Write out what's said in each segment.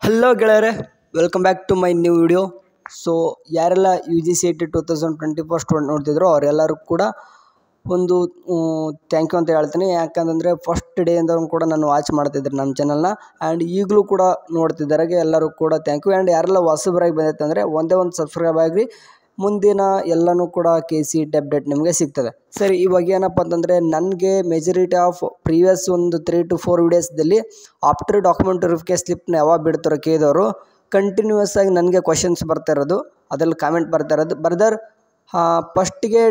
Hello ಗೆಳೆಯರೆ, welcome back to my new video. So ಯಾರೆಲ್ಲ UGCET 2024 student ನೋಡ್ತಿದ್ರು ಅವರೆಲ್ಲರೂ ಕೂಡ ಒಂದು ಥ್ಯಾಂಕ್ ಯು ಅಂತ ಹೇಳ್ತೀನಿ. ಯಾಕಂತಂದರೆ ಫಸ್ಟ್ ಡೇಯಿಂದ ಕೂಡ ನಾನು ವಾಚ್ ಮಾಡ್ತಿದ್ದೆ ನಮ್ಮ ಚಾನಲ್ನ, ಆ್ಯಂಡ್ ಈಗಲೂ ಕೂಡ ನೋಡ್ತಿದ್ದಾರೆ. ಎಲ್ಲರೂ ಕೂಡ ಥ್ಯಾಂಕ್ ಯು. ಆ್ಯಂಡ್ ಯಾರೆಲ್ಲ ಹೊಸಬರಾಗಿ ಬಂದೈತೆ ಅಂದರೆ ಒಂದೇ ಒಂದು ಸಬ್ಸ್ಕ್ರೈಬ್ ಆಗಿರಿ, ಮುಂದಿನ ಎಲ್ಲನೂ ಕೂಡ KCET ಅಪ್ಡೇಟ್ ನಿಮಗೆ ಸಿಗ್ತದೆ. ಸರಿ, ಇವಾಗ ಏನಪ್ಪ ಅಂತಂದರೆ ನನಗೆ ಮೆಜಾರಿಟಿ ಆಫ್ ಪ್ರೀವಿಯಸ್ ಒಂದು 3 to 4 ವೀಡಿಯೋಸ್ದಲ್ಲಿ ಆಫ್ಟರ್ ಡಾಕ್ಯುಮೆಂಟ್ ವೆರಿಫಿಕೇಷನ್ ಸ್ಲಿಪ್ನ ಯಾವಾಗ ಬಿಡ್ತಾರೋ ಕೇಳಿದವರು ಕಂಟಿನ್ಯೂಸ್ ಆಗಿ ನನಗೆ ಕ್ವಶನ್ಸ್ ಬರ್ತಾ ಇರೋದು, ಅದರಲ್ಲಿ ಕಾಮೆಂಟ್ ಬರ್ತಾ ಇರೋದು. ಬ್ರದರ್, ಫಸ್ಟಿಗೆ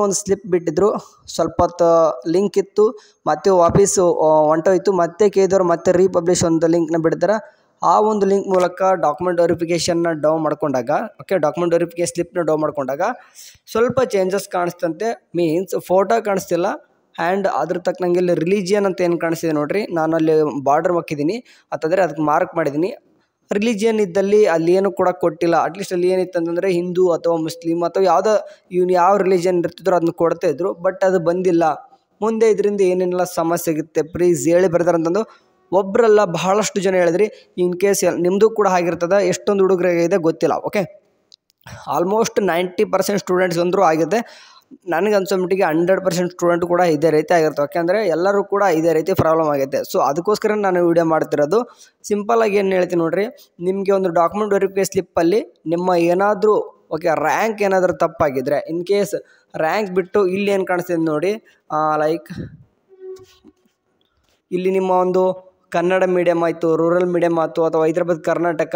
ಒಂದು ಸ್ಲಿಪ್ ಬಿಟ್ಟಿದ್ರು, ಸ್ವಲ್ಪ ಹೊತ್ತು ಲಿಂಕ್ ಇತ್ತು, ಮತ್ತೆ ವಾಪೀಸು ಹೊಂಟೋಯ್ತು. ಮತ್ತೆ ಕೇಳಿದವರು ಮತ್ತೆ ರೀಪಬ್ಲಿಷ್ ಒಂದು ಲಿಂಕ್ನ ಬಿಡ್ತಾರೆ. ಆ ಒಂದು ಲಿಂಕ್ ಮೂಲಕ ಡಾಕ್ಯುಮೆಂಟ್ ವೆರಿಫಿಕೇಷನ್ನ ಡೌನ್ ಮಾಡ್ಕೊಂಡಾಗ, ಡಾಕ್ಯುಮೆಂಟ್ ವೆರಿಫಿಕೇಷನ್ ಸ್ಲಿಪ್ನ ಡೌನ್ ಮಾಡ್ಕೊಂಡಾಗ ಸ್ವಲ್ಪ ಚೇಂಜಸ್ ಕಾಣಿಸ್ತಂತೆ. ಮೀನ್ಸ್ ಫೋಟೋ ಕಾಣಿಸ್ತಿಲ್ಲ, ಆ್ಯಂಡ್ ಅದ್ರ ತಕ್ಕನಂಗೆ ಇಲ್ಲಿ ರಿಲಿಜಿಯನ್ ಅಂತ ಏನು ಕಾಣಿಸ್ತಿದೆ ನೋಡಿರಿ, ನಾನು ಅಲ್ಲಿ ಬಾರ್ಡರ್ ಹಾಕಿದ್ದೀನಿ, ಅಂತಂದರೆ ಅದಕ್ಕೆ ಮಾರ್ಕ್ ಮಾಡಿದ್ದೀನಿ. ರಿಲಿಜಿಯನ್ ಇದ್ದಲ್ಲಿ ಅಲ್ಲಿ ಏನು ಕೂಡ ಕೊಟ್ಟಿಲ್ಲ. ಅಟ್ಲೀಸ್ಟ್ ಅಲ್ಲಿ ಏನಿತ್ತು ಅಂತಂದರೆ ಹಿಂದೂ ಅಥವಾ ಮುಸ್ಲಿಮ್ ಅಥವಾ ಇವನು ಯಾವ ರಿಲಿಜಿಯನ್ ಇರ್ತಿದ್ರು ಅದನ್ನ ಕೊಡ್ತಾ ಇದ್ರು, ಬಟ್ ಅದು ಬಂದಿಲ್ಲ. ಮುಂದೆ ಇದರಿಂದ ಏನೇನೆಲ್ಲ ಸಮಸ್ಯೆ ಆಗುತ್ತೆ ಪ್ಲೀಸ್ ಹೇಳಿ ಬರ್ತಾರೆ ಅಂತಂದು ಒಬ್ಬರಲ್ಲ ಬಹಳಷ್ಟು ಜನ ಹೇಳಿದ್ರಿ. ಇನ್ ಕೇಸ್ ನಿಮ್ಮದು ಕೂಡ ಆಗಿರ್ತದೆ, ಎಷ್ಟೊಂದು ಹುಡುಗರಾಗಿದೆ ಗೊತ್ತಿಲ್ಲ. ಆಲ್ಮೋಸ್ಟ್ 90% ಸ್ಟೂಡೆಂಟ್ಸ್ ಅಂದರೂ ಆಗಿದೆ. ನನಗೆ ಅನ್ಸೋ ಮಟ್ಟಿಗೆ 100% ಸ್ಟೂಡೆಂಟ್ ಕೂಡ ಇದೇ ರೀತಿ ಆಗಿರ್ತವೆ. ಯಾಕೆಂದರೆ ಎಲ್ಲರೂ ಕೂಡ ಇದೇ ರೀತಿ ಪ್ರಾಬ್ಲಮ್ ಆಗೈತೆ. ಸೊ ಅದಕ್ಕೋಸ್ಕರ ನಾನು ವಿಡಿಯೋ ಮಾಡ್ತಿರೋದು. ಸಿಂಪಲಾಗಿ ಏನು ಹೇಳ್ತೀನಿ ನೋಡಿರಿ, ನಿಮಗೆ ಒಂದು ಡಾಕ್ಯುಮೆಂಟ್ ವೆರಿಫಿಕೇಷನ್ ಸ್ಲಿಪ್ಪಲ್ಲಿ ನಿಮ್ಮ ಏನಾದರೂ ರ್ಯಾಂಕ್ ಏನಾದರೂ ತಪ್ಪಾಗಿದ್ದರೆ, ಇನ್ ಕೇಸ್ ರ್ಯಾಂಕ್ ಬಿಟ್ಟು ಇಲ್ಲಿ ಏನು ಕಾಣಿಸ್ತಿದೆ ನೋಡಿ, ಲೈಕ್ ಇಲ್ಲಿ ನಿಮ್ಮ ಒಂದು ಕನ್ನಡ ಮೀಡಿಯಮ್ ಆಯಿತು, ರೂರಲ್ ಮೀಡಿಯಮ್ ಆಯಿತು, ಅಥವಾ Hyderabad Karnataka,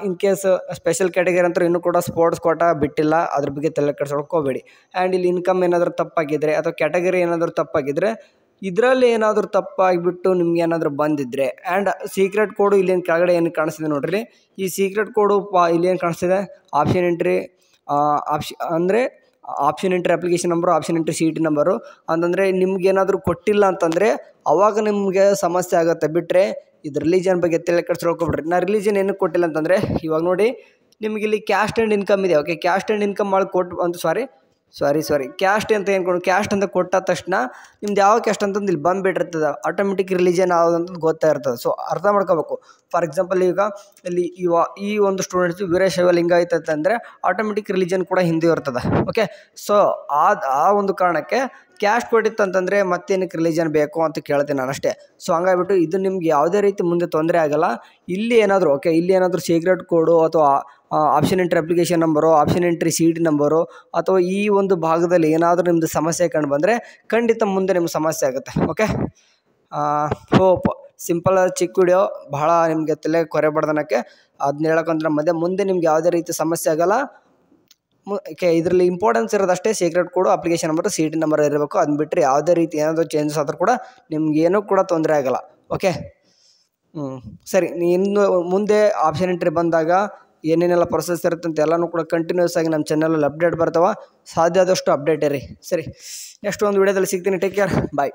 in case special category ಅಂತೂ ಇನ್ನೂ ಕೂಡ ಸ್ಪೋರ್ಟ್ಸ್ ಕೋಟಾ ಬಿಟ್ಟಿಲ್ಲ, ಅದ್ರ ಬಗ್ಗೆ ತಲೆ ಕೆಡಿಸ್ಕೊಳ್ಕೋಬೇಡಿ. ಆ್ಯಂಡ್ ಇಲ್ಲಿ ಇನ್ಕಮ್ ಏನಾದರೂ ತಪ್ಪಾಗಿದ್ದರೆ ಅಥವಾ ಕ್ಯಾಟಗರಿ ಏನಾದರೂ ತಪ್ಪಾಗಿದ್ದರೆ, ಇದರಲ್ಲಿ ಏನಾದರೂ ತಪ್ಪಾಗಿಬಿಟ್ಟು ನಿಮ್ಗೆ ಏನಾದರೂ ಬಂದಿದ್ದರೆ, ಆ್ಯಂಡ್ ಸೀಕ್ರೆಟ್ ಕೋಡು ಇಲ್ಲೇನು ಕೆಳಗಡೆ ಏನು ಕಾಣಿಸ್ತಿದೆ ನೋಡ್ರಿ, ಈ ಸೀಕ್ರೆಟ್ ಕೋಡು ಇಲ್ಲೇನು ಕಾಣಿಸ್ತಿದೆ option entry option entry application number, option entry CET number ಅಂತಂದರೆ ನಿಮ್ಗೇನಾದರೂ ಕೊಟ್ಟಿಲ್ಲ ಅಂತಂದರೆ ಅವಾಗ ನಿಮಗೆ ಸಮಸ್ಯೆ ಆಗುತ್ತೆ. ಬಿಟ್ಟರೆ ಇದು ರಿಲಿಜನ್ ಬಗ್ಗೆ ತಲೆ ಕೆಡಿಸ್ಕೊಳ್ಕೊಬಿಡ್ರಿ. ನಾನು ರಿಲಿಜನ್ ಏನಕ್ಕೆ ಕೊಟ್ಟಿಲ್ಲ ಅಂತಂದರೆ, ಇವಾಗ ನೋಡಿ ನಿಮಗೆ ಇಲ್ಲಿ ಕ್ಯಾಸ್ಟ್ ಆ್ಯಂಡ್ ಇನ್ಕಮ್ ಇದೆ. ಕ್ಯಾಸ್ಟ್ ಆ್ಯಂಡ್ ಇನ್ಕಮ್ ಮಾಡಿ ಕೊಟ್ಟು ಅಂತ ಕ್ಯಾಸ್ಟ್ ಅಂತ ಏನು ಕ್ಯಾಸ್ಟ್ ಅಂತ ಕೊಟ್ಟಾದ ತಕ್ಷಣ ನಿಮ್ದು ಯಾವ ಕ್ಯಾಸ್ಟ್ ಅಂತಂದು ಇಲ್ಲಿ ಬಂದುಬಿಟ್ಟಿರ್ತದೆ, ಆಟೋಮೆಟಿಕ್ ರಿಲಿಜನ್ ಯಾವುದಂತ ಗೊತ್ತಾಗಿರ್ತದೆ. ಸೊ ಅರ್ಥ ಮಾಡ್ಕೋಬೇಕು. ಫಾರ್ ಎಕ್ಸಾಂಪಲ್ ಈಗ ಇಲ್ಲಿ ಈ ಒಂದು ಸ್ಟೂಡೆಂಟ್ಸ್ ವೀರಶೈವ ಲಿಂಗಾಯತ ಅಂತಂದರೆ ಆಟೋಮೆಟಿಕ್ ರಿಲಿಜನ್ ಕೂಡ ಹಿಂದೆ ಇರ್ತದೆ. ಸೊ ಆ ಒಂದು ಕಾರಣಕ್ಕೆ ಕ್ಯಾಸ್ಟ್ ಕೊಟ್ಟಿತ್ತು ಅಂತಂದರೆ ಮತ್ತೇನಕ್ಕೆ ರಿಲಿಜನ್ ಬೇಕು ಅಂತ ಕೇಳ್ತೀನಿ ನಾನು ಅಷ್ಟೇ. ಸೊ ಹಂಗಾಗ್ಬಿಟ್ಟು ಇದು ನಿಮ್ಗೆ ಯಾವುದೇ ರೀತಿ ಮುಂದೆ ತೊಂದರೆ ಆಗಲ್ಲ. ಇಲ್ಲಿ ಏನಾದರೂ ಸೀಕ್ರೆಟ್ ಕೋಡು ಅಥವಾ option entry application number, option entry CET number ಅಥವಾ ಈ ಒಂದು ಭಾಗದಲ್ಲಿ ಏನಾದರೂ ನಿಮ್ಮದು ಸಮಸ್ಯೆ ಕಂಡು ಬಂದರೆ ಖಂಡಿತ ಮುಂದೆ ನಿಮ್ಗೆ ಸಮಸ್ಯೆ ಆಗುತ್ತೆ. ಹೋಪ್ ಸಿಂಪಲ್ ಚಿಕ್ಕ ವಿಡಿಯೋ, ಬಹಳ ನಿಮಗೆ ತಲೆ ಕೊರೆಬಾರ್ದನಕ್ಕೆ ಅದನ್ನ ಹೇಳೋಕ್ಕಂದ್ರೆ ಮುಂದೆ ನಿಮ್ಗೆ ಯಾವುದೇ ರೀತಿ ಸಮಸ್ಯೆ ಆಗಲ್ಲ. ಇದರಲ್ಲಿ ಇಂಪಾರ್ಟೆನ್ಸ್ ಇರೋದಷ್ಟೇ ಸೀಕ್ರೆಟ್ ಕೋಡು, ಅಪ್ಲಿಕೇಶನ್ ನಂಬರು, CET ನಂಬರ್ ಇರಬೇಕು. ಅದನ್ನ ಬಿಟ್ಟರೆ ಯಾವುದೇ ರೀತಿ ಏನಾದರೂ ಚೇಂಜಸ್ ಆದರೂ ಕೂಡ ನಿಮ್ಗೇನೂ ಕೂಡ ತೊಂದರೆ ಆಗಲ್ಲ. ಸರಿ, ಇನ್ನು ಮುಂದೆ ಆಪ್ಷನ್ ಎಂಟ್ರಿ ಬಂದಾಗ ಏನೇನೆಲ್ಲ ಪ್ರೊಸೆಸ್ ಇರುತ್ತೆ ಅಂತ ಎಲ್ಲನೂ ಕೂಡ ಕಂಟಿನ್ಯೂಸ್ ಆಗಿ ನಮ್ಮ ಚಾನಲಲ್ಲಿ ಅಪ್ಡೇಟ್ ಬರ್ತಾವೆ. ಸಾಧ್ಯ ಆದಷ್ಟು ಅಪ್ಡೇಟ್ ಇರಿ. ಸರಿ, ನೆಕ್ಸ್ಟ್ ಒಂದು ವಿಡಿಯೋದಲ್ಲಿ ಸಿಗ್ತೀನಿ. ಟೇಕ್ ಕೇರ್, ಬಾಯ್.